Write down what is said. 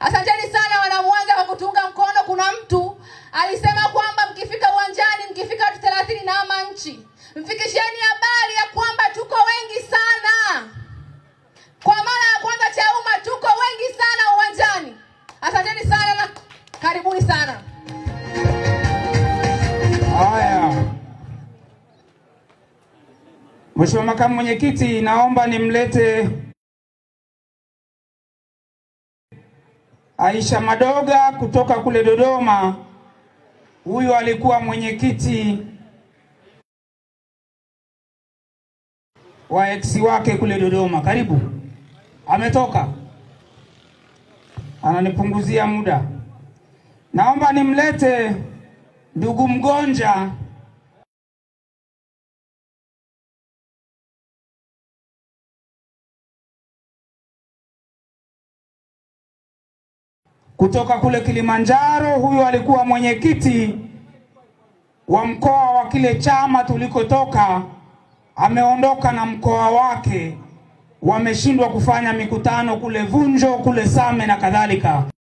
Asanteni sana wanamwanza kwa kutunga mkono. Kuna mtu alisema kwamba mkifika uwanjani, mkifika watu 30 na ama nchi, mfikisheni habari ya kwamba tuko wengi sana. Kwa mara ya kwanza Chauma tuko wengi sana uwanjani. Asanteni sana na karibuni sana. Haya. Mheshimiwa Makamu Mwenyekiti, naomba nimlete Aisha Madoga kutoka kule Dodoma. Huyu alikuwa mwenyekiti wa ex wake kule Dodoma. Karibu. Ametoka. Ananipunguzia muda. Naomba nimlete ndugu Mgonja kutoka kule Kilimanjaro. Huyu alikuwa mwenyekiti wa mkoa wa kile chama tulikotoka. Ameondoka na mkoa wake. Wameshindwa kufanya mikutano kule Vunjo, kule Same na kadhalika.